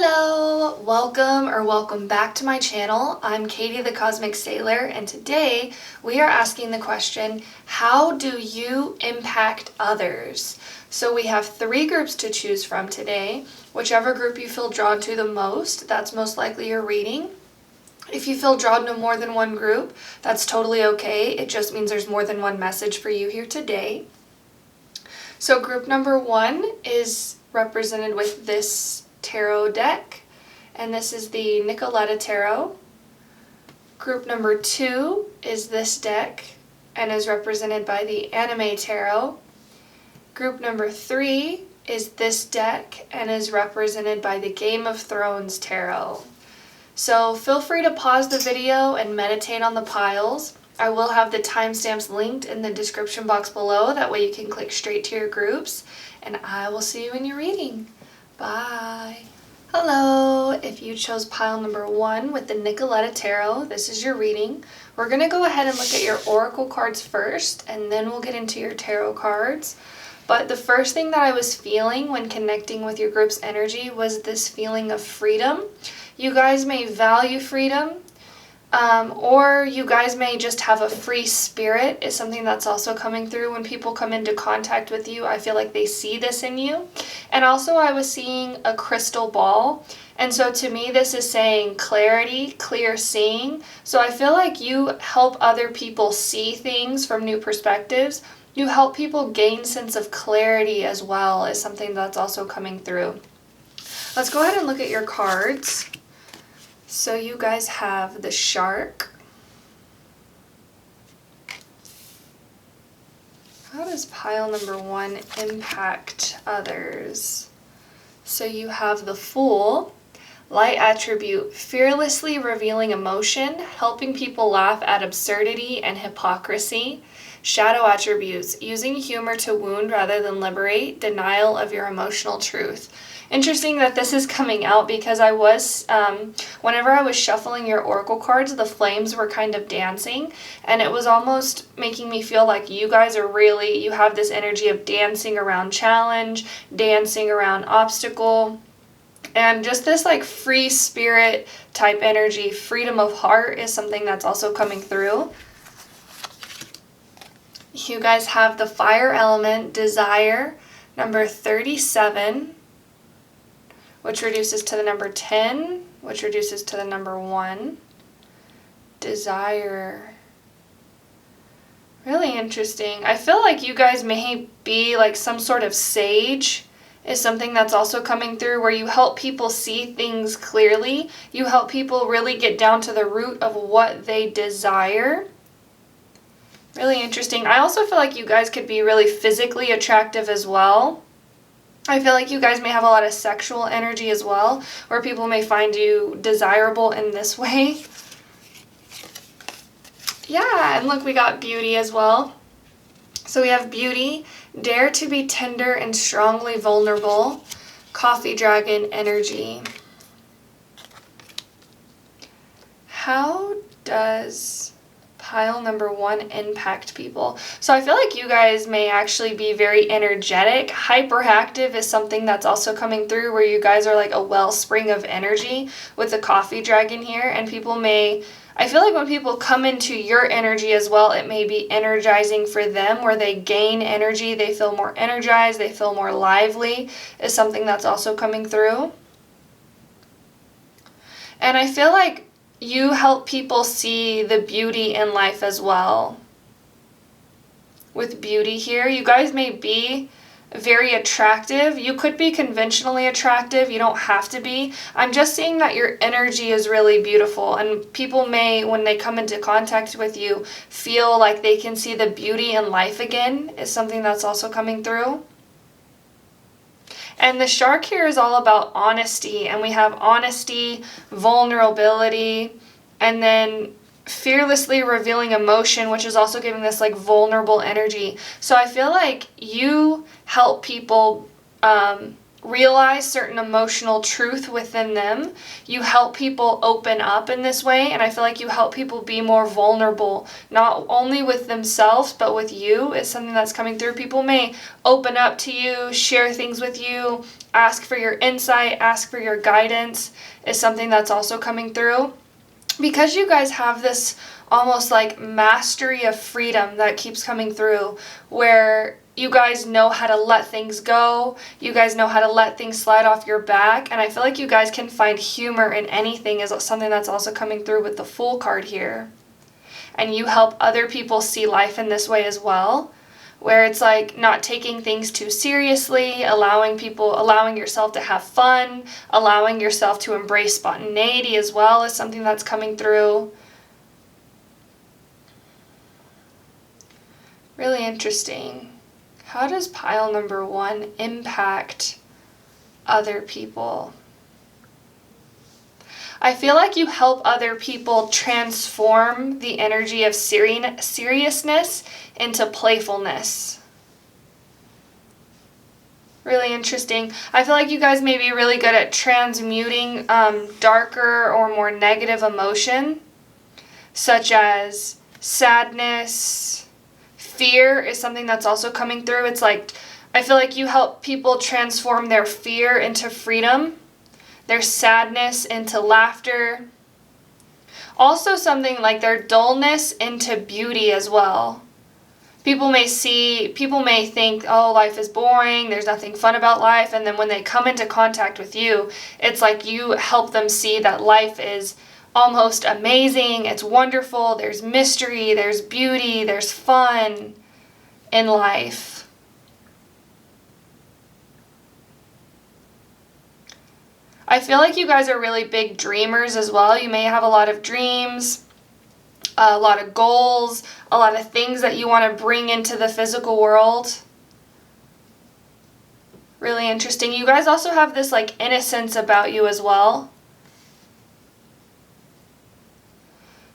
Hello! Welcome back to my channel. I'm Katie.the.cosmic.sailor, and today we are asking the question, how do you impact others? So we have 3 groups to choose from today. Whichever group you feel drawn to the most, that's most likely your reading. If you feel drawn to more than one group, that's totally okay. It just means there's more than one message for you here today. So group number 1 is represented with this tarot deck, and this is the Nicoletta tarot. Group number 2 is this deck and is represented by the anime tarot. Group number 3 is this deck and is represented by the Game of Thrones tarot. So feel free to pause the video and meditate on the piles. I will have the timestamps linked in the description box below, that way you can click straight to your groups, and I will see you in your reading. Bye. Hello, if you chose pile number 1 with the Nicoletta Tarot, this is your reading. We're going to go ahead and look at your oracle cards first, and then we'll get into your tarot cards. But the first thing that I was feeling when connecting with your group's energy was this feeling of freedom. You guys may value freedom, or you guys may just have a free spirit is something that's also coming through. When people come into contact with you, I feel like they see this in you. And also I was seeing a crystal ball. And so to me, this is saying clarity, clear seeing. So I feel like you help other people see things from new perspectives. You help people gain sense of clarity as well, is something that's also coming through. Let's go ahead and look at your cards. So you guys have the Shark. How does pile number 1 impact others? So you have the Fool, light attribute, fearlessly revealing emotion, helping people laugh at absurdity and hypocrisy. Shadow attributes, using humor to wound rather than liberate, denial of your emotional truth. Interesting that this is coming out because I was, whenever I was shuffling your oracle cards, the flames were kind of dancing, and it was almost making me feel like you guys are really, you have this energy of dancing around challenge, dancing around obstacle, and just this like free spirit type energy. Freedom of heart is something that's also coming through. You guys have the fire element, desire, number 37, which reduces to the number 10, which reduces to the number 1. Desire. Really interesting. I feel like you guys may be like some sort of sage, is something that's also coming through, where you help people see things clearly. You help people really get down to the root of what they desire. Really interesting. I also feel like you guys could be really physically attractive as well. I feel like you guys may have a lot of sexual energy as well, where people may find you desirable in this way. Yeah, and look, we got beauty as well. So we have beauty, dare to be tender and strongly vulnerable, coffee dragon energy. How does pile number 1 impact people? So I feel like you guys may actually be very energetic. Hyperactive is something that's also coming through, where you guys are like a wellspring of energy with the coffee dragon here, and people may, I feel like when people come into your energy as well, it may be energizing for them, where they gain energy, they feel more energized, they feel more lively, is something that's also coming through. And I feel like you help people see the beauty in life as well. With beauty here, you guys may be very attractive. You could be conventionally attractive. You don't have to be. I'm just seeing that your energy is really beautiful, and people may, when they come into contact with you, feel like they can see the beauty in life again, is something that's also coming through. And the Shark here is all about honesty, and we have honesty, vulnerability, and then fearlessly revealing emotion, which is also giving this like vulnerable energy. So I feel like you help people realize certain emotional truth within them. You help people open up in this way, and I feel like you help people be more vulnerable, not only with themselves, but with you. It's something that's coming through. People may open up to you, share things with you, ask for your insight, ask for your guidance, is something that's also coming through. Because you guys have this almost like mastery of freedom that keeps coming through, where you guys know how to let things go, you guys know how to let things slide off your back, and I feel like you guys can find humor in anything is something that's also coming through with the Fool card here. And you help other people see life in this way as well, where it's like not taking things too seriously, allowing yourself to have fun, allowing yourself to embrace spontaneity as well is something that's coming through. Really interesting. How does pile number 1 impact other people? I feel like you help other people transform the energy of seriousness into playfulness. Really interesting. I feel like you guys may be really good at transmuting darker or more negative emotion, such as sadness. Fear is something that's also coming through. It's like, I feel like you help people transform their fear into freedom, their sadness into laughter. Also something like their dullness into beauty as well. People may think, oh, life is boring, there's nothing fun about life, and then when they come into contact with you, it's like you help them see that life is almost amazing, it's wonderful, there's mystery, there's beauty, there's fun in life. I feel like you guys are really big dreamers as well. You may have a lot of dreams, a lot of goals, a lot of things that you want to bring into the physical world. Really interesting. You guys also have this like innocence about you as well.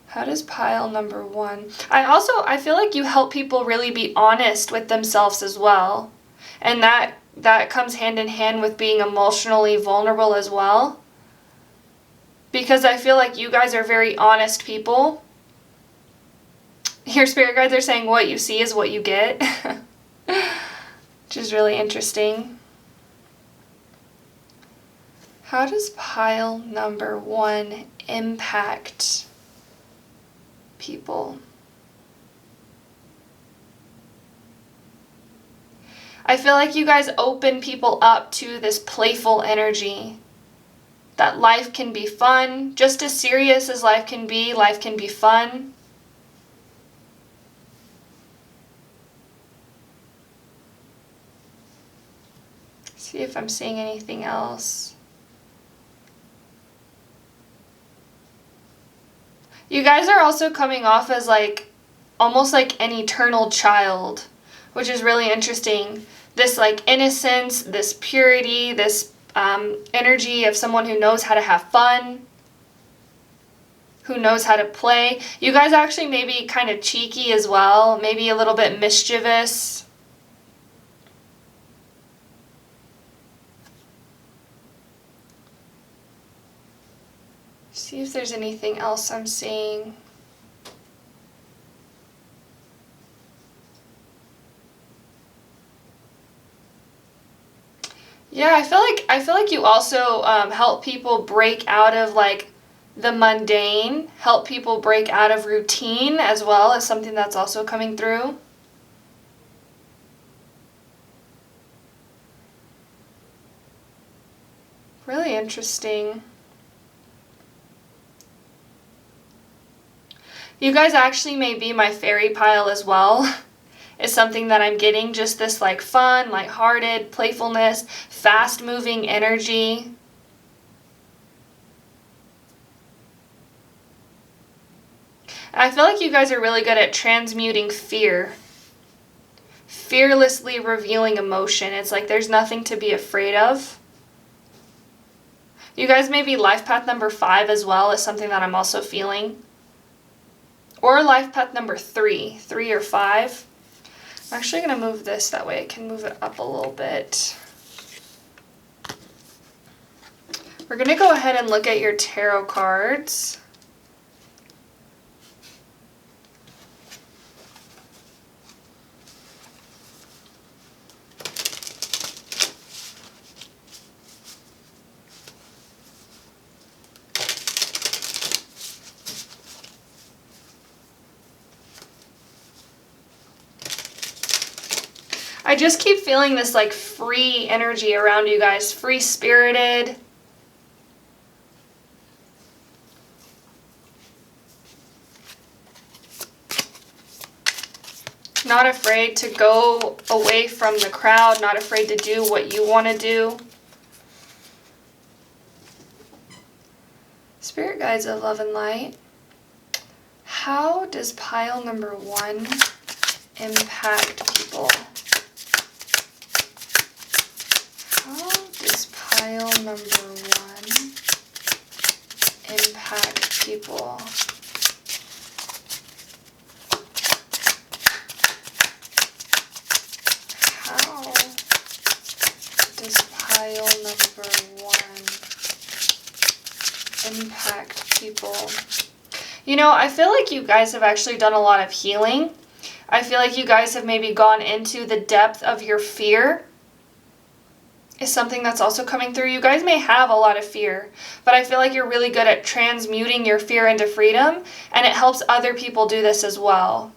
How does pile number 1? I feel like you help people really be honest with themselves as well. And that comes hand in hand with being emotionally vulnerable as well. Because I feel like you guys are very honest people. Your spirit guides are saying what you see is what you get. Which is really interesting. How does pile number 1 impact people? I feel like you guys open people up to this playful energy. That life can be fun. Just as serious as life can be fun. See if I'm seeing anything else. You guys are also coming off as like, almost like an eternal child, which is really interesting. This like innocence, this purity, this energy of someone who knows how to have fun, who knows how to play. You guys actually may be kind of cheeky as well, maybe a little bit mischievous. See if there's anything else I'm seeing. Yeah, I feel like you also help people break out of like the mundane, help people break out of routine as well as something that's also coming through. Really interesting. You guys actually may be my fairy pile as well. It's something that I'm getting, just this like fun, lighthearted, playfulness, fast-moving energy. I feel like you guys are really good at transmuting fear. Fearlessly revealing emotion. It's like there's nothing to be afraid of. You guys may be life path number 5 as well, is something that I'm also feeling. Or life path number 3 or 5. I'm actually going to move this, that way I can move it up a little bit. We're going to go ahead and look at your tarot cards. I just keep feeling this like free energy around you guys, free-spirited. Not afraid to go away from the crowd, not afraid to do what you want to do. Spirit guides of love and light. How does pile number 1 impact people? How does pile number 1 impact people? How does pile number 1 impact people? You know, I feel like you guys have actually done a lot of healing. I feel like you guys have maybe gone into the depth of your fear. Is something that's also coming through. You guys may have a lot of fear, but I feel like you're really good at transmuting your fear into freedom, and it helps other people do this as well.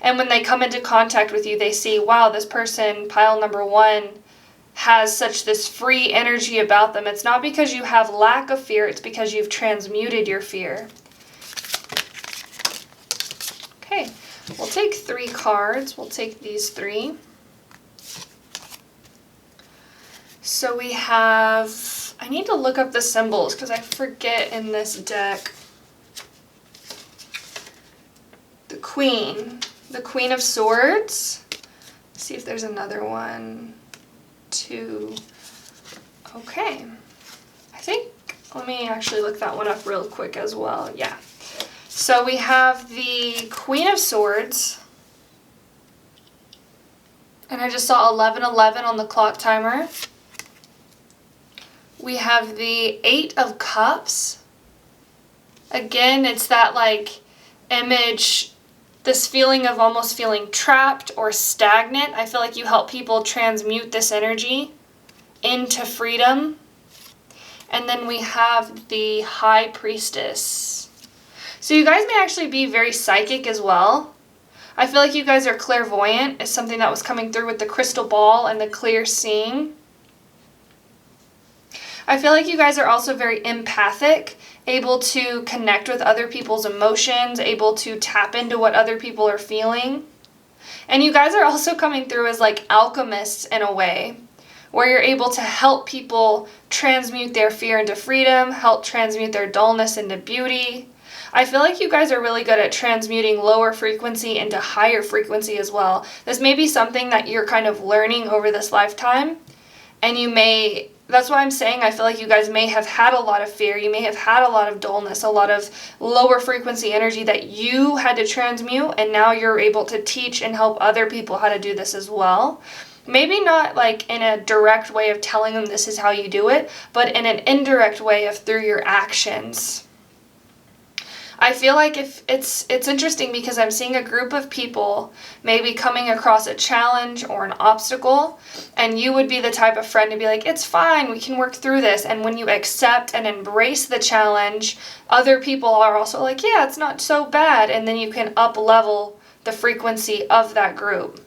And when they come into contact with you, they see, wow, this person, pile number 1, has such this free energy about them. It's not because you have lack of fear, it's because you've transmuted your fear. Okay, we'll take 3 cards. We'll take these 3. So we have, I need to look up the symbols because I forget in this deck. The Queen of Swords. Let's see if there's another one. 2. Okay. I think, let me actually look that one up real quick as well. Yeah. So we have the Queen of Swords. And I just saw 11:11 on the clock timer. We have the 8 of Cups. Again, it's that like image, this feeling of almost feeling trapped or stagnant. I feel like you help people transmute this energy into freedom. And then we have the High Priestess. So you guys may actually be very psychic as well. I feel like you guys are clairvoyant, is something that was coming through with the crystal ball and the clear seeing. I feel like you guys are also very empathic, able to connect with other people's emotions, able to tap into what other people are feeling. And you guys are also coming through as like alchemists in a way, where you're able to help people transmute their fear into freedom, help transmute their dullness into beauty. I feel like you guys are really good at transmuting lower frequency into higher frequency as well. This may be something that you're kind of learning over this lifetime, and you may, that's why I'm saying I feel like you guys may have had a lot of fear, you may have had a lot of dullness, a lot of lower frequency energy that you had to transmute, and now you're able to teach and help other people how to do this as well. Maybe not like in a direct way of telling them this is how you do it, but in an indirect way of through your actions. I feel like if it's interesting because I'm seeing a group of people maybe coming across a challenge or an obstacle, and you would be the type of friend to be like, it's fine, we can work through this. And when you accept and embrace the challenge, other people are also like, yeah, it's not so bad. And then you can up level the frequency of that group,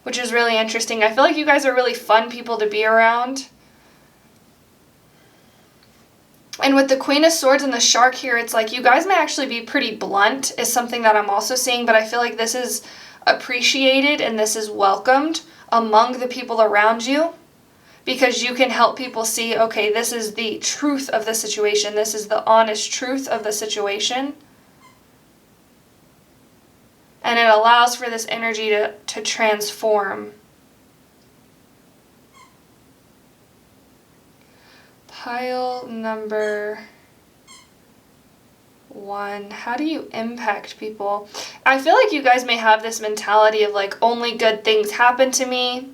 which is really interesting. I feel like you guys are really fun people to be around. And with the Queen of Swords and the Shark here, it's like you guys may actually be pretty blunt is something that I'm also seeing, but I feel like this is appreciated and this is welcomed among the people around you because you can help people see, okay, this is the truth of the situation. This is the honest truth of the situation. And it allows for this energy to transform. Pile number 1. How do you impact people? I feel like you guys may have this mentality of like only good things happen to me,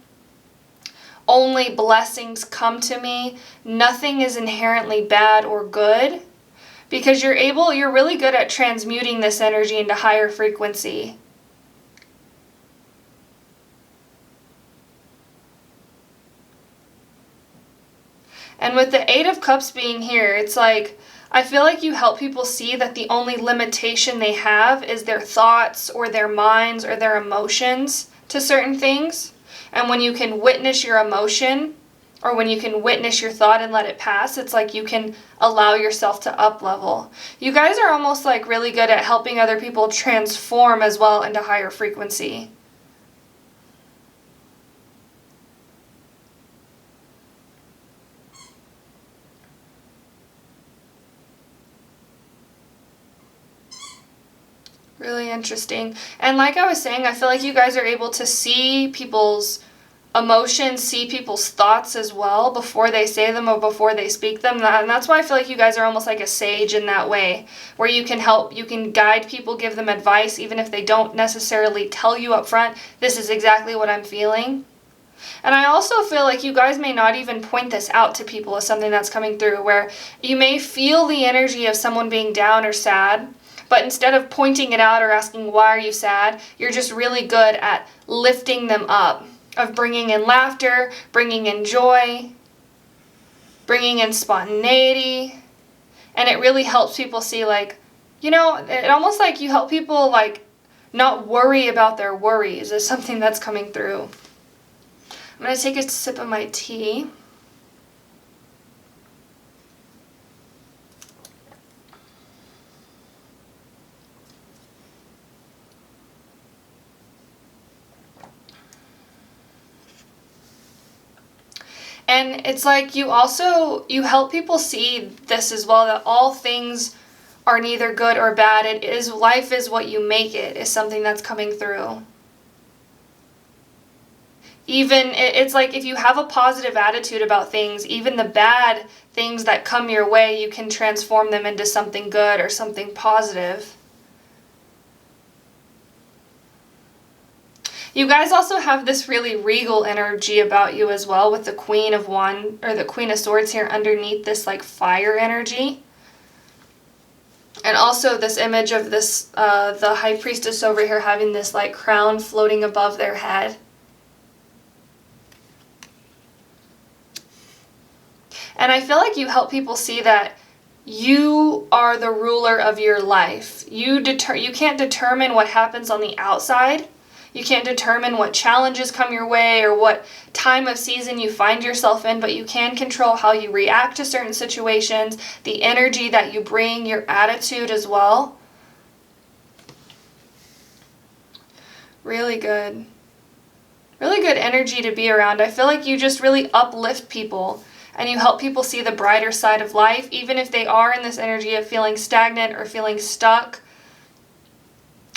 only blessings come to me. Nothing is inherently bad or good. Because you're really good at transmuting this energy into higher frequency. And with the Eight of Cups being here, it's like, I feel like you help people see that the only limitation they have is their thoughts or their minds or their emotions to certain things. And when you can witness your emotion, or when you can witness your thought and let it pass, it's like you can allow yourself to up level. You guys are almost like really good at helping other people transform as well into higher frequency. Really interesting. And like I was saying, I feel like you guys are able to see people's emotions, see people's thoughts as well before they say them or before they speak them. And that's why I feel like you guys are almost like a sage in that way, where you can help, you can guide people, give them advice, even if they don't necessarily tell you up front, this is exactly what I'm feeling. And I also feel like you guys may not even point this out to people as something that's coming through, where you may feel the energy of someone being down or sad, but instead of pointing it out or asking, why are you sad? You're just really good at lifting them up, of bringing in laughter, bringing in joy, bringing in spontaneity. And it really helps people see, like, you know, it almost like you help people, like, not worry about their worries is something that's coming through. I'm going to take a sip of my tea. And it's like you help people see this as well, that all things are neither good or bad. Life is what you make it, is something that's coming through. It's like if you have a positive attitude about things, even the bad things that come your way, you can transform them into something good or something positive. You guys also have this really regal energy about you as well, with the Queen of Wands, or the Queen of Swords here underneath this like fire energy. And also this image of this, the High Priestess over here having this like crown floating above their head. And I feel like you help people see that you are the ruler of your life. You can't determine what happens on the outside. You can't determine what challenges come your way or what time of season you find yourself in, but you can control how you react to certain situations, the energy that you bring, your attitude as well. Really good. Really good energy to be around. I feel like you just really uplift people and you help people see the brighter side of life, even if they are in this energy of feeling stagnant or feeling stuck.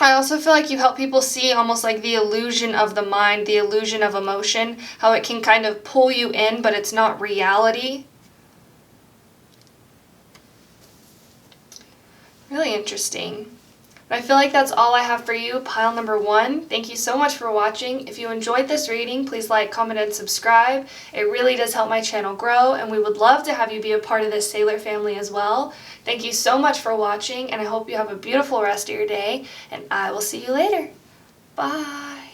I also feel like you help people see almost like the illusion of the mind, the illusion of emotion, how it can kind of pull you in, but it's not reality. Really interesting. I feel like that's all I have for you, pile number 1. Thank you so much for watching. If you enjoyed this reading, please like, comment, and subscribe. It really does help my channel grow, and we would love to have you be a part of this Sailor family as well. Thank you so much for watching, and I hope you have a beautiful rest of your day, and I will see you later. Bye.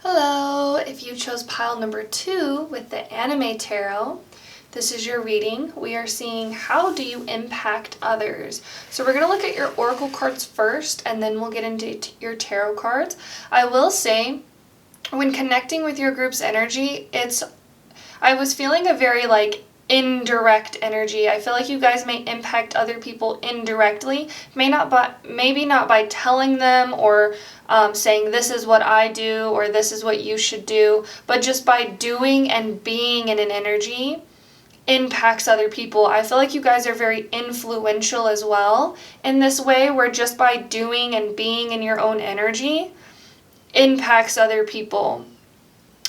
Hello, if you chose pile number 2 with the Anime Tarot, this is your reading. We are seeing how do you impact others. So we're going to look at your oracle cards first, and then we'll get into your tarot cards. I will say, when connecting with your group's energy, I was feeling a very like indirect energy. I feel like you guys may impact other people indirectly, maybe not by telling them or saying this is what I do or this is what you should do, but just by doing and being in an energy impacts other people. I feel like you guys are very influential as well in this way, where just by doing and being in your own energy impacts other people.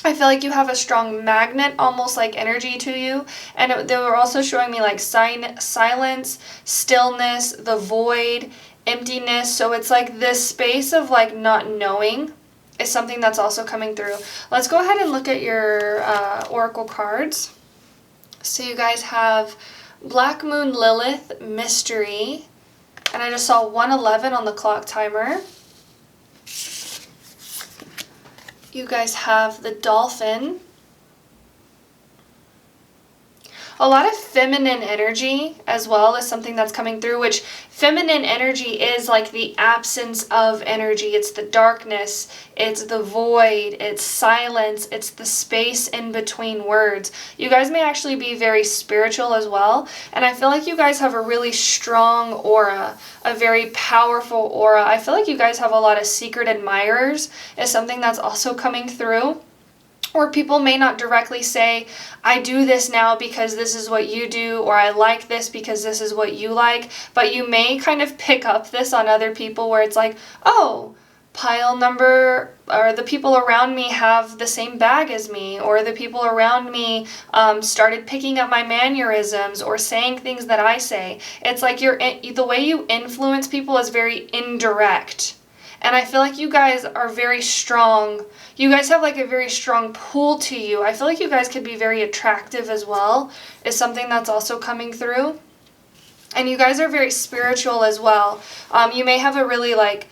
I feel like you have a strong magnet, almost like energy to you, and they were also showing me like silence, stillness, the void, emptiness. So it's like this space of like not knowing is something that's also coming through. Let's go ahead and look at your oracle cards. So you guys have Black Moon Lilith, Mystery, and I just saw 111 on the clock timer. You guys have the Dolphin. A lot of feminine energy as well is something that's coming through, which feminine energy is like the absence of energy. It's the darkness, it's the void, it's silence, it's the space in between words. You guys may actually be very spiritual as well, and I feel like you guys have a really strong aura, a very powerful aura. I feel like you guys have a lot of secret admirers is something that's also coming through. Or people may not directly say, I do this now because this is what you do, or I like this because this is what you like, but you may kind of pick up this on other people where it's like, oh, pile number, or the people around me have the same bag as me, or the people around me started picking up my mannerisms or saying things that I say. It's like the way you influence people is very indirect. And I feel like you guys are very strong. You guys have like a very strong pull to you. I feel like you guys could be very attractive as well, is something that's also coming through. And you guys are very spiritual as well. You may have a really like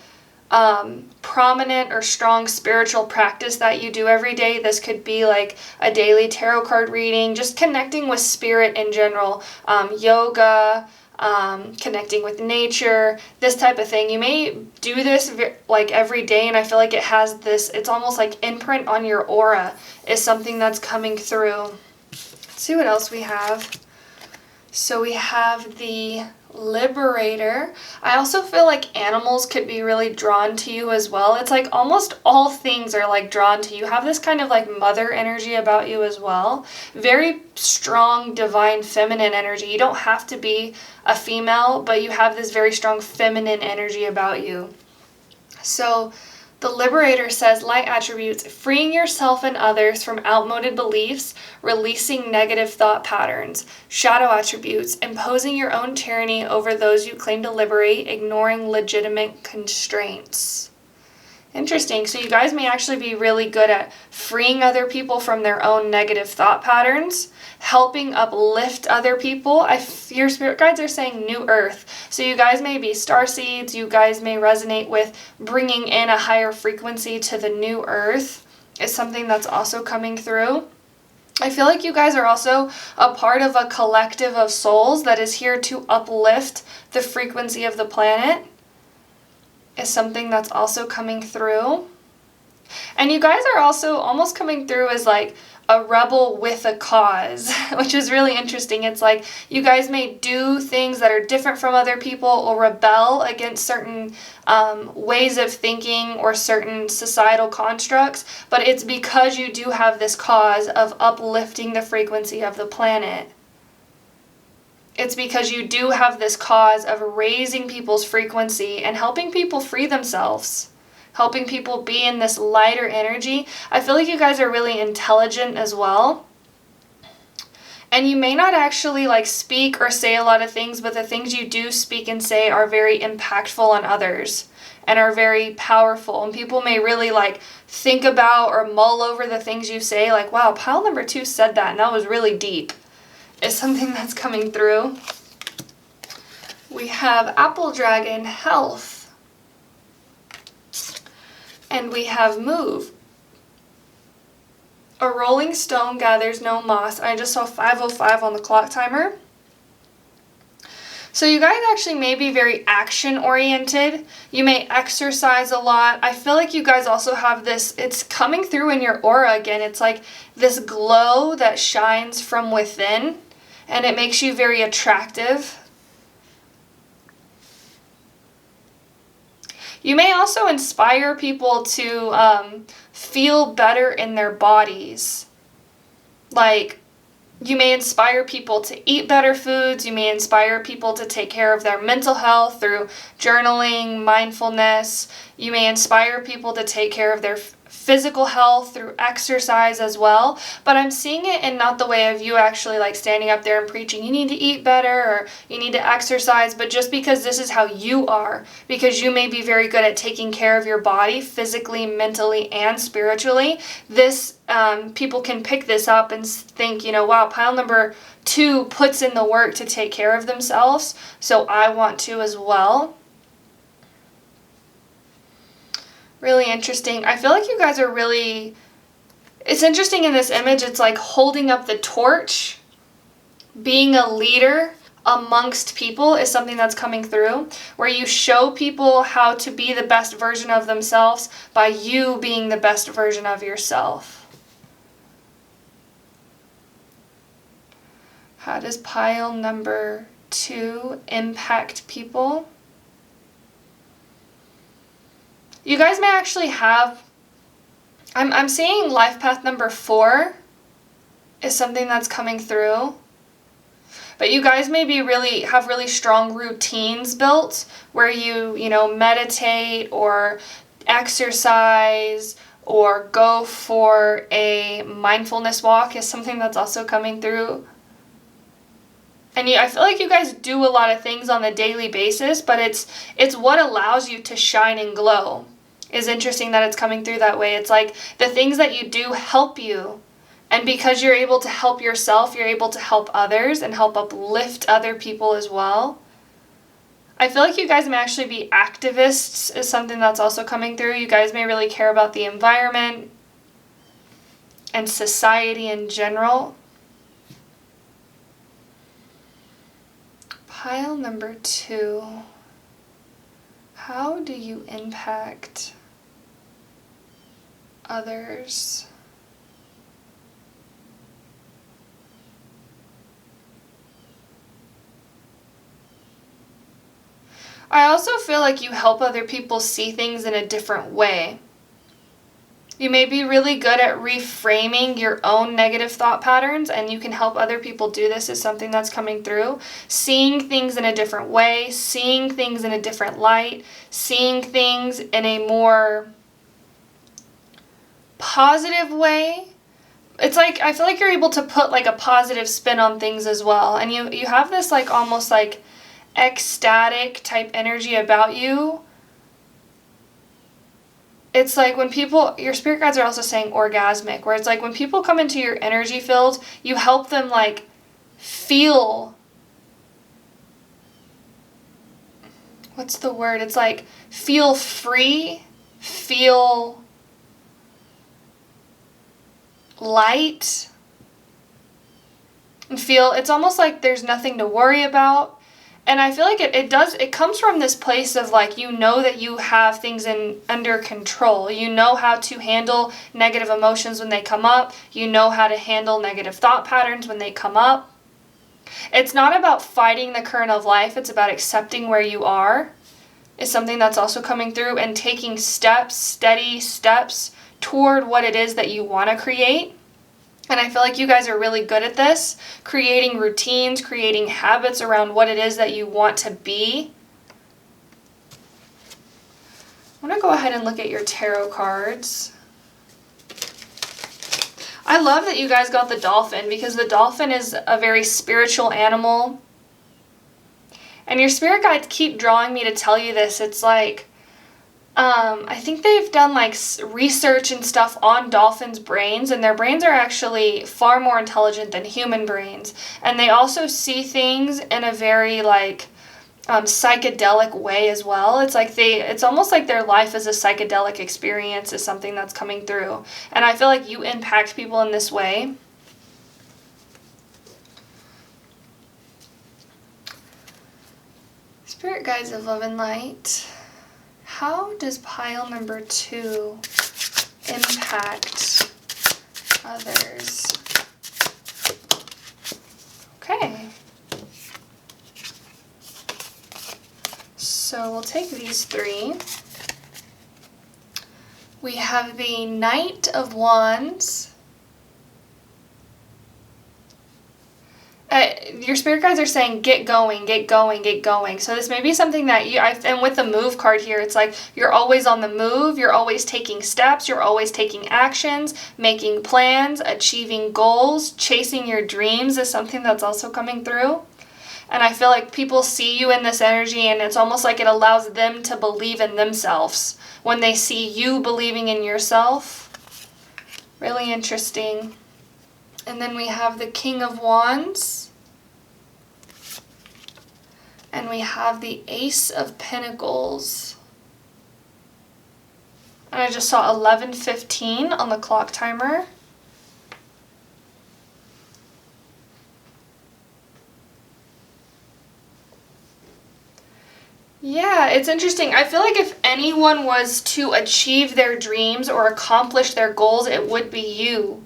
prominent or strong spiritual practice that you do every day. This could be like a daily tarot card reading, just connecting with spirit in general, yoga, connecting with nature, this type of thing. You may do this like every day, and I feel like it has this, it's almost like imprint on your aura is something that's coming through. Let's see what else we have. So we have the Liberator. I also feel like animals could be really drawn to you as well. It's like almost all things are like drawn to you. You have this kind of like mother energy about you as well. Very strong divine feminine energy. You don't have to be a female, but you have this very strong feminine energy about you. So the Liberator says light attributes: freeing yourself and others from outmoded beliefs, releasing negative thought patterns. Shadow attributes: imposing your own tyranny over those you claim to liberate, ignoring legitimate constraints. Interesting. So you guys may actually be really good at freeing other people from their own negative thought patterns, helping uplift other people. Your spirit guides are saying new earth. So you guys may be starseeds. You guys may resonate with bringing in a higher frequency to the new earth is something that's also coming through. I feel like you guys are also a part of a collective of souls that is here to uplift the frequency of the planet is something that's also coming through. And you guys are also almost coming through as like a rebel with a cause, which is really interesting. It's like you guys may do things that are different from other people or rebel against certain ways of thinking or certain societal constructs, but it's because you do have this cause of uplifting the frequency of the planet. It's because you do have this cause of raising people's frequency and helping people free themselves, helping people be in this lighter energy. I feel like you guys are really intelligent as well. And you may not actually like speak or say a lot of things, but the things you do speak and say are very impactful on others and are very powerful. And people may really like think about or mull over the things you say, like, wow, pile number 2 said that and that was really deep. Is something that's coming through. We have Apple Dragon, Health. And we have Move. A rolling stone gathers no moss. I just saw 5:05 on the clock timer. So you guys actually may be very action oriented. You may exercise a lot. I feel like you guys also have this, it's coming through in your aura again. It's like this glow that shines from within. And it makes you very attractive. You may also inspire people to feel better in their bodies. Like, you may inspire people to eat better foods. You may inspire people to take care of their mental health through journaling, mindfulness. You may inspire people to take care of their physical health through exercise as well, but I'm seeing it in not the way of you actually like standing up there and preaching you need to eat better or you need to exercise, but just because this is how you are, because you may be very good at taking care of your body physically, mentally, and spiritually. This people can pick this up and think, you know, wow, pile number 2 puts in the work to take care of themselves, so I want to as well. Really interesting. I feel like you guys are really, it's interesting in this image, it's like holding up the torch, being a leader amongst people is something that's coming through, where you show people how to be the best version of themselves by you being the best version of yourself. How does pile number 2 impact people? You guys may actually have, I'm seeing life path number 4 is something that's coming through. But you guys maybe have really strong routines built where you know, meditate or exercise or go for a mindfulness walk is something that's also coming through. And I feel like you guys do a lot of things on a daily basis, but it's what allows you to shine and glow. Is interesting that it's coming through that way. It's like the things that you do help you. And because you're able to help yourself, you're able to help others and help uplift other people as well. I feel like you guys may actually be activists is something that's also coming through. You guys may really care about the environment and society in general. Pile number 2. How do you impact others? I also feel like you help other people see things in a different way. You may be really good at reframing your own negative thought patterns, and you can help other people do this is something that's coming through. Seeing things in a different way, seeing things in a different light, seeing things in a more positive way. It's like, I feel like you're able to put like a positive spin on things as well. And you have this like almost like ecstatic type energy about you. It's like when people, your spirit guides are also saying orgasmic, where it's like when people come into your energy field, you help them like feel, what's the word? It's like feel free, feel light, and feel, it's almost like there's nothing to worry about. And I feel like it comes from this place of like, you know that you have things under control. You know how to handle negative emotions when they come up. You know how to handle negative thought patterns when they come up. It's not about fighting the current of life. It's about accepting where you are. Is something that's also coming through, and taking steps, steady steps toward what it is that you want to create. And I feel like you guys are really good at this, creating routines, creating habits around what it is that you want to be. I'm going to go ahead and look at your tarot cards. I love that you guys got the dolphin, because the dolphin is a very spiritual animal. And your spirit guides keep drawing me to tell you this. It's like, I think they've done like research and stuff on dolphins' brains, and their brains are actually far more intelligent than human brains. And they also see things in a very like psychedelic way as well. It's like it's almost like their life is a psychedelic experience is something that's coming through. And I feel like you impact people in this way. Spirit guides of love and light. How does pile number 2 impact others? Okay. So we'll take these 3. We have the Knight of Wands your spirit guides are saying, get going, get going, get going. So this may be something that and with the move card here, it's like you're always on the move, you're always taking steps, you're always taking actions, making plans, achieving goals, chasing your dreams is something that's also coming through. And I feel like people see you in this energy, and it's almost like it allows them to believe in themselves when they see you believing in yourself. Really interesting. And then we have the King of Wands. And we have the Ace of Pentacles. And I just saw 11:15 on the clock timer. Yeah, it's interesting. I feel like if anyone was to achieve their dreams or accomplish their goals, it would be you.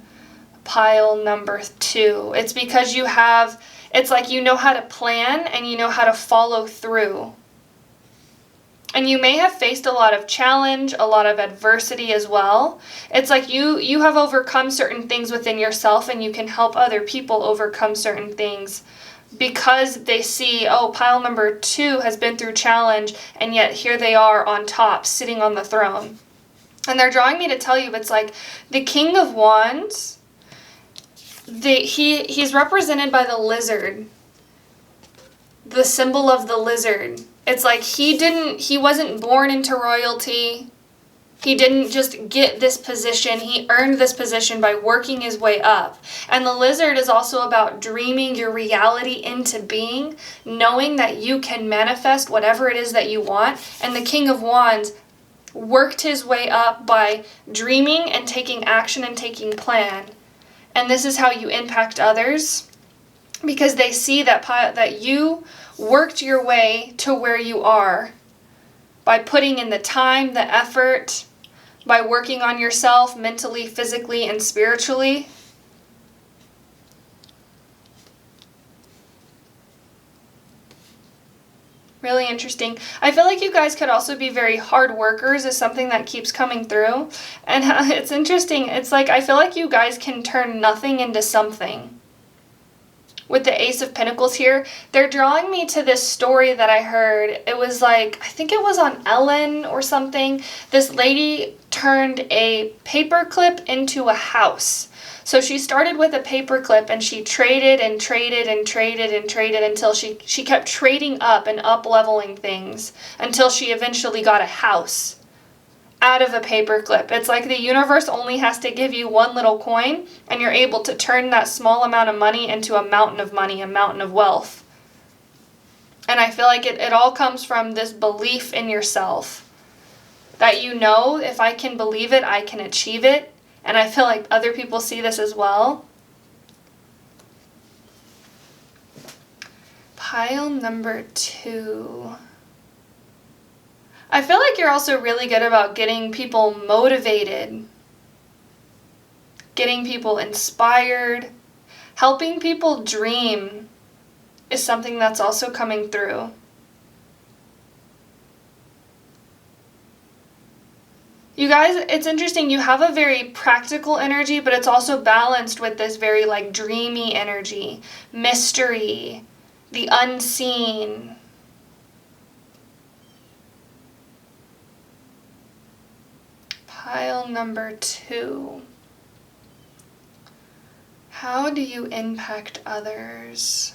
Pile number 2. It's because it's like you know how to plan and you know how to follow through. And you may have faced a lot of challenge, a lot of adversity as well. It's like you have overcome certain things within yourself, and you can help other people overcome certain things because they see, oh, pile number 2 has been through challenge, and yet here they are on top, sitting on the throne. And they're drawing me to tell you, it's like the King of Wands, he's represented by the lizard, the symbol of the lizard. It's like he wasn't born into royalty. He didn't just get this position. He earned this position by working his way up. And the lizard is also about dreaming your reality into being, knowing that you can manifest whatever it is that you want. And the King of Wands worked his way up by dreaming and taking action and taking plan. And this is how you impact others, because they see that you worked your way to where you are by putting in the time, the effort, by working on yourself mentally, physically, and spiritually. Really interesting. I feel like you guys could also be very hard workers is something that keeps coming through. And it's interesting. It's like I feel like you guys can turn nothing into something. With the Ace of Pentacles here, they're drawing me to this story that I heard. It was like, I think it was on Ellen or something. This lady turned a paperclip into a house. So she started with a paperclip, and she traded and traded and traded and traded until she kept trading up and up-leveling things until she eventually got a house out of a paperclip. It's like the universe only has to give you one little coin, and you're able to turn that small amount of money into a mountain of money, a mountain of wealth. And I feel like it all comes from this belief in yourself. That you know, if I can believe it, I can achieve it. And I feel like other people see this as well. Pile number 2. I feel like you're also really good about getting people motivated, getting people inspired, helping people dream is something that's also coming through. You guys, it's interesting. You have a very practical energy, but it's also balanced with this very like dreamy energy, mystery, the unseen. Pile number 2. How do you impact others?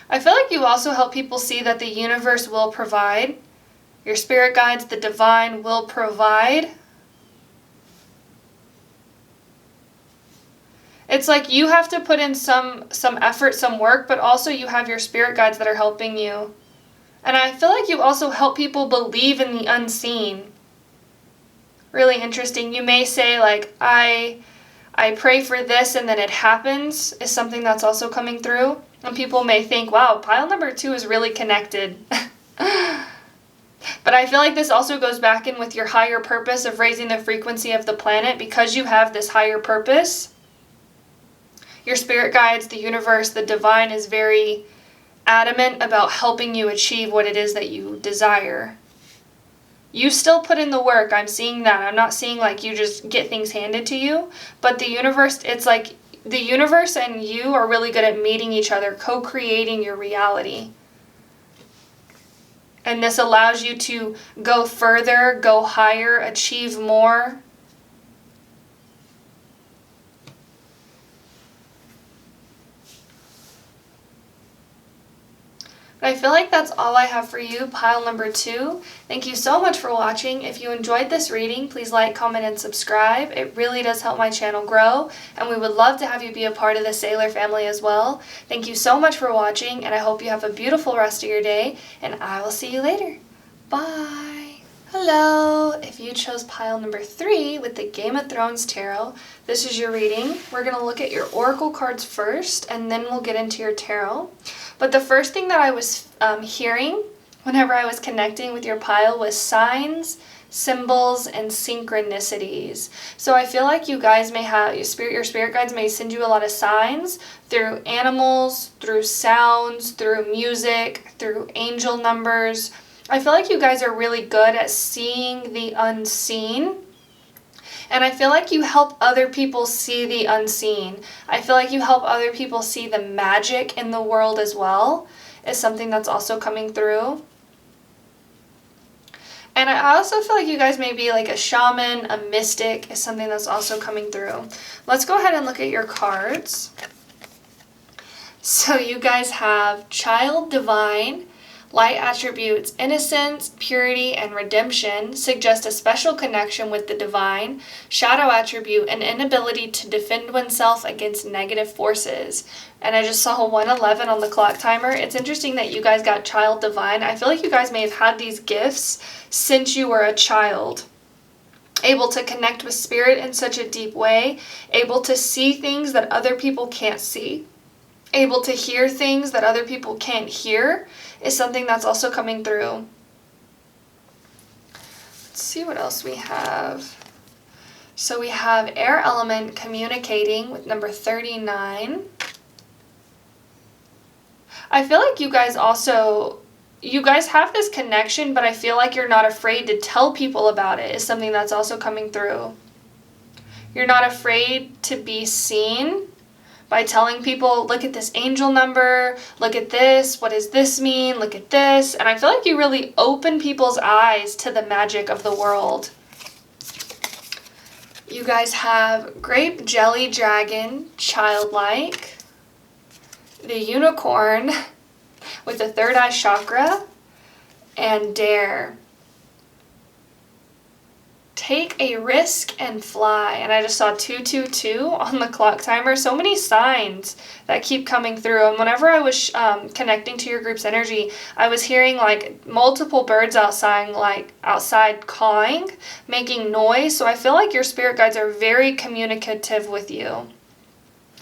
I feel like you also help people see that the universe will provide. Your spirit guides, the divine, will provide. It's like you have to put in some effort, some work, but also you have your spirit guides that are helping you. And I feel like you also help people believe in the unseen. Really interesting. You may say like, I pray for this and then it happens is something that's also coming through. And people may think, wow, pile number 2 is really connected. But I feel like this also goes back in with your higher purpose of raising the frequency of the planet. Because you have this higher purpose, your spirit guides, the universe, the divine is very adamant about helping you achieve what it is that you desire. You still put in the work. I'm seeing that. I'm not seeing like you just get things handed to you. But the universe, it's like the universe and you are really good at meeting each other, co-creating your reality. And this allows you to go further, go higher, achieve more. But I feel like that's all I have for you, pile number 2. Thank you so much for watching. If you enjoyed this reading, please like, comment, and subscribe. It really does help my channel grow, and we would love to have you be a part of the Sailor family as well. Thank you so much for watching, and I hope you have a beautiful rest of your day, and I will see you later. Bye! Hello! If you chose pile number 3 with the Game of Thrones Tarot, this is your reading. We're going to look at your Oracle cards first, and then we'll get into your tarot. But the first thing that I was hearing whenever I was connecting with your pile was signs, symbols, and synchronicities. So I feel like you guys may have, your spirit guides may send you a lot of signs through animals, through sounds, through music, through angel numbers. I feel like you guys are really good at seeing the unseen. And I feel like you help other people see the unseen. I feel like you help other people see the magic in the world as well, is something that's also coming through. And I also feel like you guys may be like a shaman, a mystic, is something that's also coming through. Let's go ahead and look at your cards. So you guys have Child Divine. Light attributes, innocence, purity, and redemption suggest a special connection with the divine. Shadow attribute, an inability to defend oneself against negative forces. And I just saw 111 on the clock timer. It's interesting that you guys got Child Divine. I feel like you guys may have had these gifts since you were a child. Able to connect with spirit in such a deep way. Able to see things that other people can't see. Able to hear things that other people can't hear is something that's also coming through. Let's see what else we have. So we have air element communicating with number 39. I feel like you guys have this connection, but I feel like you're not afraid to tell people about it is something that's also coming through. You're not afraid to be seen by telling people, look at this angel number, look at this, what does this mean, look at this. And I feel like you really open people's eyes to the magic of the world. You guys have Grape Jelly Dragon, Childlike, the Unicorn with the third eye chakra, and Dare. Take a risk and fly. And I just saw 222 on the clock timer. So many signs that keep coming through. And whenever I was connecting to your group's energy, I was hearing like multiple birds outside cawing, making noise. So I feel like your spirit guides are very communicative with you.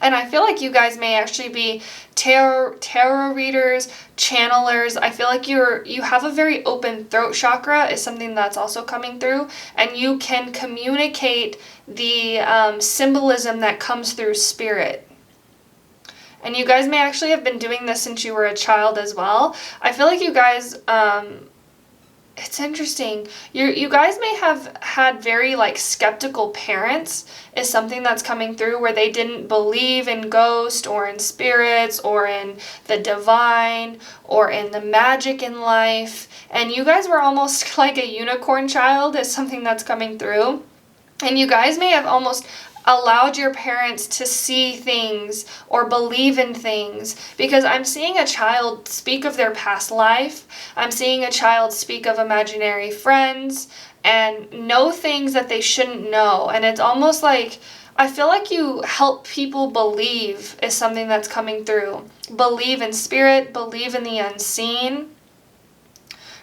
And I feel like you guys may actually be tarot readers, channelers. I feel like you have a very open throat chakra is something that's also coming through. And you can communicate the symbolism that comes through spirit. And you guys may actually have been doing this since you were a child as well. I feel like you guys... it's interesting. You guys may have had very skeptical parents is something that's coming through where they didn't believe in ghosts or in spirits or in the divine or in the magic in life. And you guys were almost like a unicorn child is something that's coming through. And you guys may have almost allowed your parents to see things or believe in things, because I'm seeing a child speak of their past life. I'm seeing a child speak of imaginary friends and know things that they shouldn't know. And it's almost like, I feel like you help people believe is something that's coming through. Believe in spirit, believe in the unseen.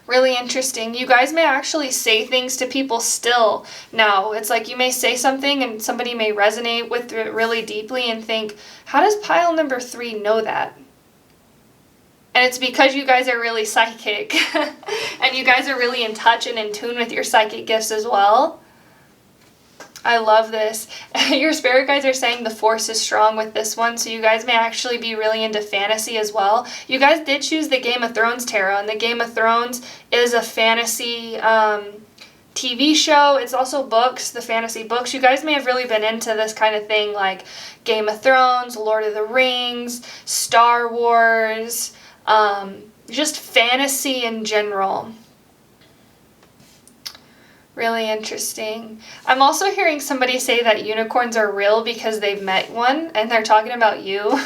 Really interesting. You guys may actually say things to people still now. It's like you may say something and somebody may resonate with it really deeply and think, how does pile number 3 know that? And it's because you guys are really psychic. And you guys are really in touch and in tune with your psychic gifts as well. I love this. Your spirit guides are saying the force is strong with this one, so you guys may actually be really into fantasy as well. You guys did choose the Game of Thrones tarot, and the Game of Thrones is a fantasy TV show. It's also books, the fantasy books. You guys may have really been into this kind of thing, like Game of Thrones, Lord of the Rings, Star Wars, just fantasy in general. Really interesting. I'm also hearing somebody say that unicorns are real because they've met one and they're talking about you.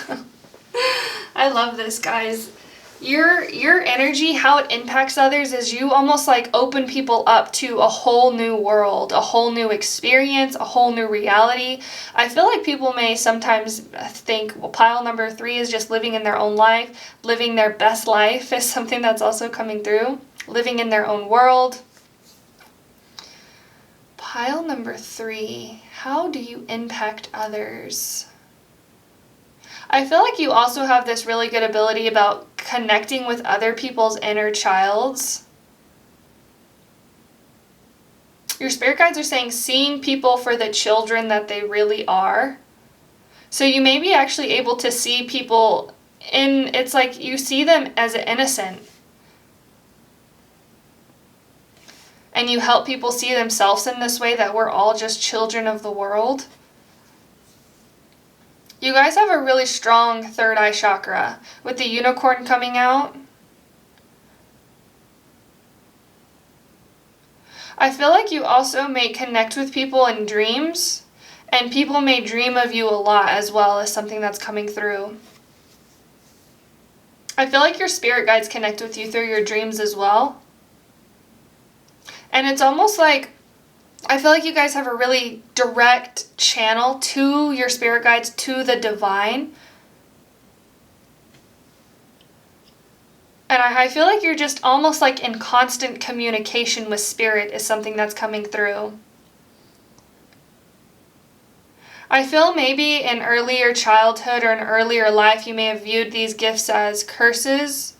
I love this, guys. Your energy, how it impacts others, is you almost like open people up to a whole new world, a whole new experience, a whole new reality. I feel like people may sometimes think, well, pile number 3 is just living in their own life. Living their best life is something that's also coming through. Living in their own world. Pile number 3, how do you impact others? I feel like you also have this really good ability about connecting with other people's inner childs. Your spirit guides are saying seeing people for the children that they really are. So you may be actually able to see people it's like you see them as innocent. And you help people see themselves in this way, that we're all just children of the world. You guys have a really strong third eye chakra with the unicorn coming out. I feel like you also may connect with people in dreams, and people may dream of you a lot as well, as something that's coming through. I feel like your spirit guides connect with you through your dreams as well. And it's almost like, I feel like you guys have a really direct channel to your spirit guides, to the divine. And I feel like you're just almost like in constant communication with spirit is something that's coming through. I feel maybe in earlier childhood or in earlier life you may have viewed these gifts as curses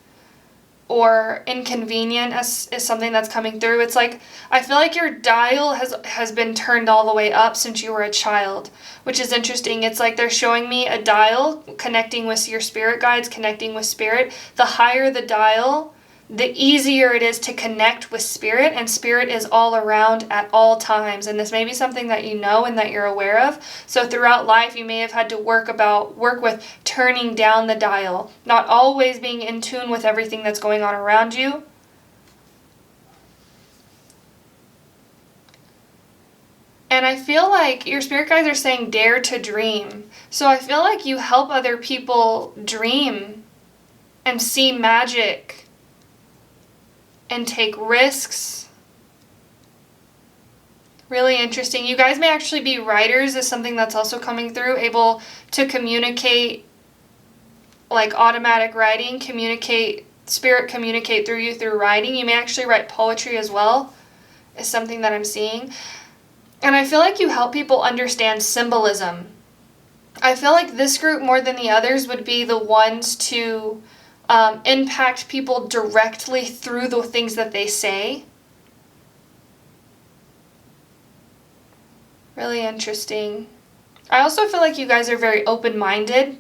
or inconvenient as something that's coming through. It's like, I feel like your dial has been turned all the way up since you were a child, which is interesting. It's like they're showing me a dial connecting with your spirit guides, connecting with spirit. The higher the dial, the easier it is to connect with spirit, and spirit is all around at all times. And this may be something that you know and that you're aware of. So throughout life, you may have had to work with turning down the dial, not always being in tune with everything that's going on around you. And I feel like your spirit guides are saying dare to dream. So I feel like you help other people dream and see magic and take risks. Really interesting. You guys may actually be writers, is something that's also coming through, able to communicate, like automatic writing, spirit communicate through you through writing. You may actually write poetry as well, is something that I'm seeing. And I feel like you help people understand symbolism. I feel like this group more than the others would be the ones to impact people directly through the things that they say. Really interesting. I also feel like you guys are very open-minded,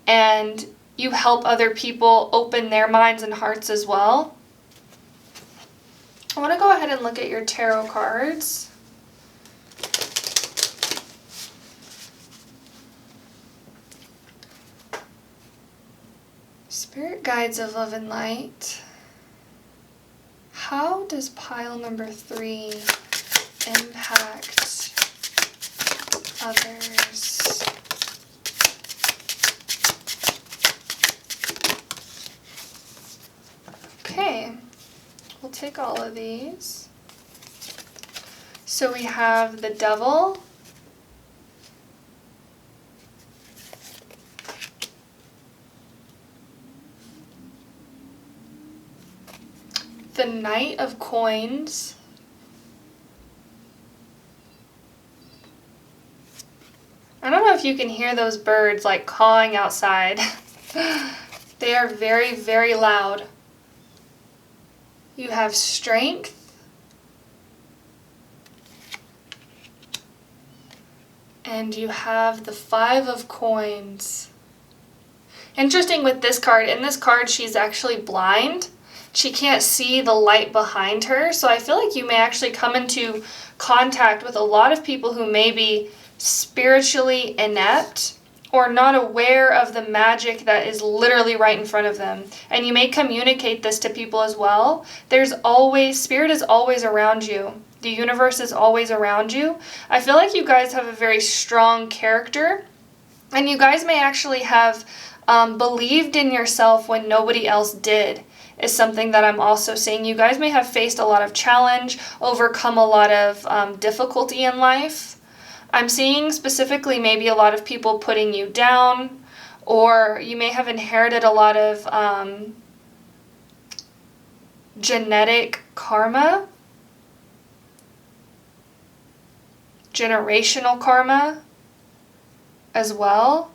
and you help other people open their minds and hearts as well. I want to go ahead and look at your tarot cards. Spirit guides of love and light. How does pile number 3 impact others? Okay, we'll take all of these. So we have the Devil, the Knight of Coins, I don't know if you can hear those birds like cawing outside. They are very, very loud. You have Strength, and you have the 5 of Coins. Interesting with this card, in this card she's actually blind, she can't see the light behind her. So I feel like you may actually come into contact with a lot of people who may be spiritually inept or not aware of the magic that is literally right in front of them. And you may communicate this to people as well. Spirit is always around you. The universe is always around you. I feel like you guys have a very strong character, and you guys may actually have believed in yourself when nobody else did, is something that I'm also seeing. You guys may have faced a lot of challenge, overcome a lot of difficulty in life. I'm seeing specifically maybe a lot of people putting you down, or you may have inherited a lot of genetic karma, generational karma as well.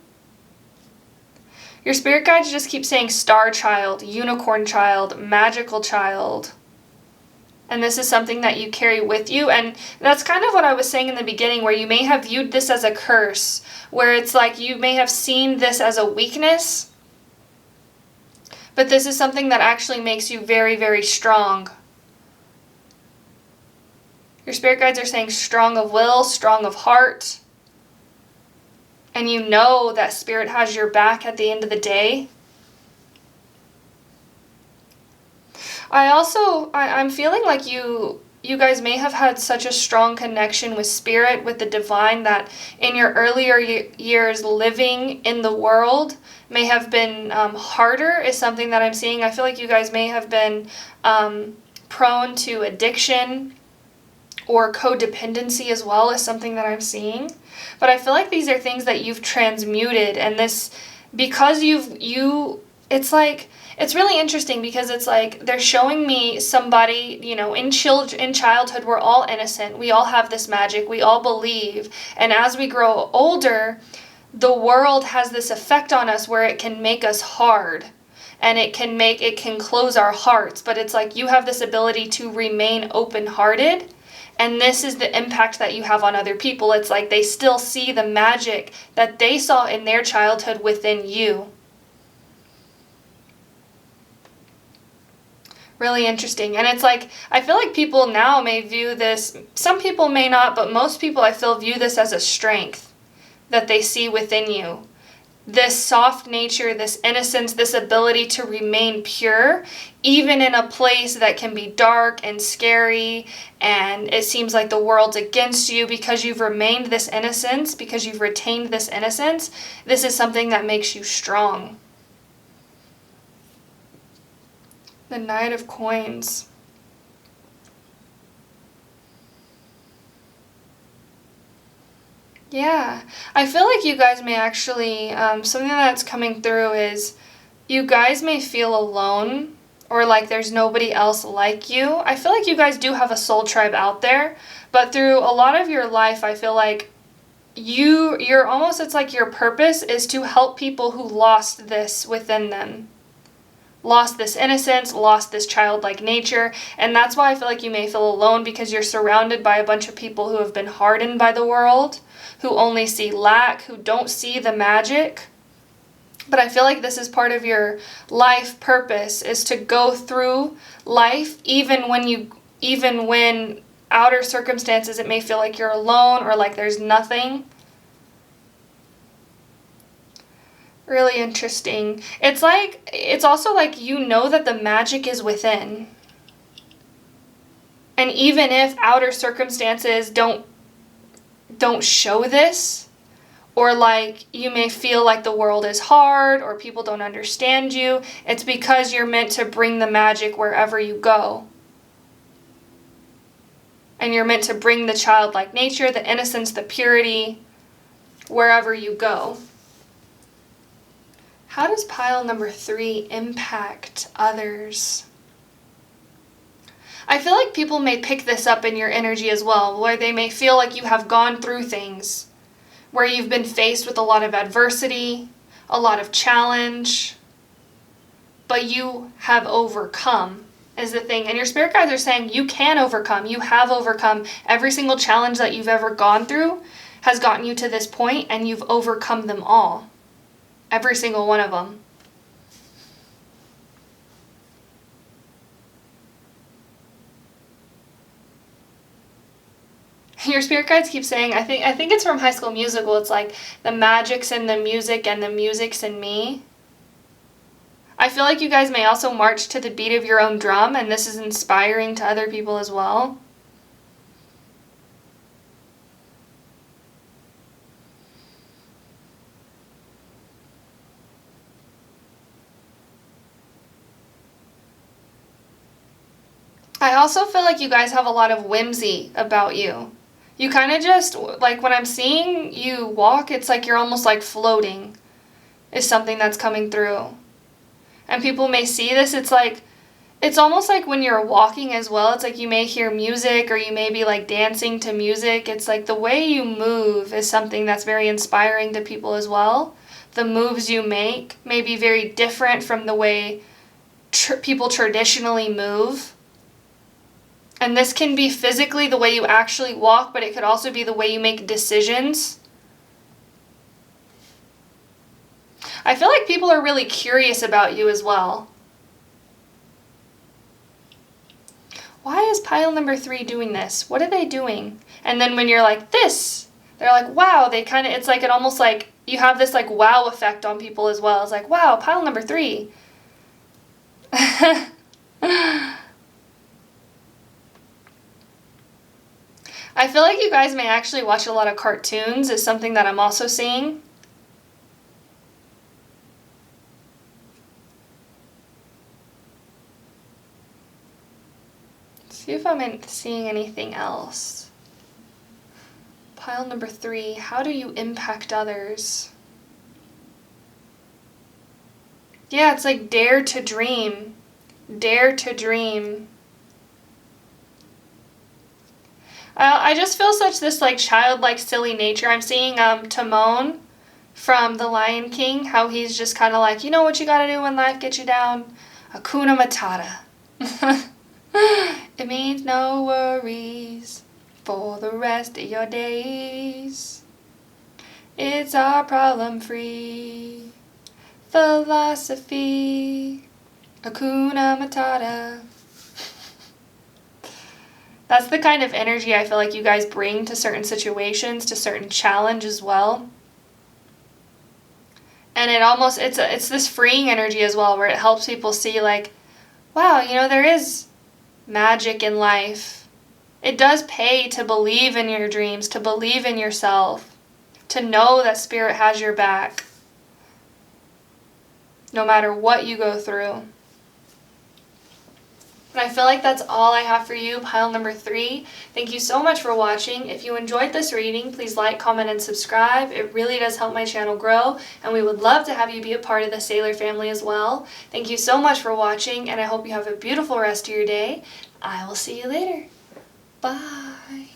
Your spirit guides just keep saying star child, unicorn child, magical child. And this is something that you carry with you. And that's kind of what I was saying in the beginning, where you may have viewed this as a curse, where it's like you may have seen this as a weakness. But this is something that actually makes you very, very strong. Your spirit guides are saying strong of will, strong of heart. And you know that spirit has your back at the end of the day. I'm feeling like you guys may have had such a strong connection with spirit, with the divine, that in your earlier years living in the world may have been harder, is something that I'm seeing. I feel like you guys may have been prone to addiction or codependency as well, is something that I'm seeing. But I feel like these are things that you've transmuted, and this, because it's really interesting, because it's like they're showing me somebody, in childhood, we're all innocent. We all have this magic. We all believe. And as we grow older, the world has this effect on us where it can make us hard, and it can close our hearts. But it's like you have this ability to remain open-hearted. And this is the impact that you have on other people. It's like they still see the magic that they saw in their childhood within you. Really interesting. And it's like, I feel like people now may view this, some people may not, but most people I feel view this as a strength that they see within you. This soft nature, this innocence, this ability to remain pure, even in a place that can be dark and scary, and it seems like the world's against you, because you've remained this innocence, because you've retained this innocence. This is something that makes you strong. The Knight of Coins. Yeah, I feel like you guys may actually, something that's coming through is you guys may feel alone, or like there's nobody else like you. I feel like you guys do have a soul tribe out there, but through a lot of your life, I feel like you're almost, it's like your purpose is to help people who lost this within them. Lost this innocence, lost this childlike nature, and that's why I feel like you may feel alone, because you're surrounded by a bunch of people who have been hardened by the world, who only see lack, who don't see the magic. But I feel like this is part of your life purpose, is to go through life even when outer circumstances it may feel like you're alone or like there's nothing. Really interesting. It's also like you know that the magic is within. And even if outer circumstances don't show this, or like you may feel like the world is hard or people don't understand you, it's because you're meant to bring the magic wherever you go. And you're meant to bring the childlike nature, the innocence, the purity, wherever you go. How does pile number 3 impact others? I feel like people may pick this up in your energy as well, where they may feel like you have gone through things, where you've been faced with a lot of adversity, a lot of challenge, but you have overcome, is the thing. And your spirit guides are saying you can overcome. You have overcome. Every single challenge that you've ever gone through has gotten you to this point, and you've overcome them all. Every single one of them. Your spirit guides keep saying, I think it's from High School Musical, it's like, the magic's in the music and the music's in me. I feel like you guys may also march to the beat of your own drum, and this is inspiring to other people as well. I also feel like you guys have a lot of whimsy about you. You kind of just, like when I'm seeing you walk, it's like you're almost like floating is something that's coming through. And people may see this, it's almost like when you're walking as well, it's like you may hear music or you may be like dancing to music. It's like the way you move is something that's very inspiring to people as well. The moves you make may be very different from the way people traditionally move. And this can be physically the way you actually walk, but it could also be the way you make decisions. I feel like people are really curious about you as well. Why is pile number 3 doing this? What are they doing? And then when you're like this, they're like, wow, it's like it almost like you have this like wow effect on people as well. It's like, wow, pile number 3. I feel like you guys may actually watch a lot of cartoons is something that I'm also seeing. Let's see if I'm seeing anything else. Pile number 3, how do you impact others? Yeah, it's like dare to dream. Dare to dream. I just feel this like childlike silly nature. I'm seeing Timon from The Lion King, how he's just kind of like, you know what you gotta do when life gets you down? Hakuna Matata. It means no worries for the rest of your days. It's our problem-free philosophy. Hakuna Matata. That's the kind of energy I feel like you guys bring to certain situations, to certain challenge as well. And it's this freeing energy as well, where it helps people see like, wow, you know, there is magic in life. It does pay to believe in your dreams, to believe in yourself, to know that spirit has your back, no matter what you go through. And I feel like that's all I have for you, pile number 3. Thank you so much for watching. If you enjoyed this reading, please like, comment, and subscribe. It really does help my channel grow, and we would love to have you be a part of the Sailor family as well. Thank you so much for watching, and I hope you have a beautiful rest of your day. I will see you later. Bye.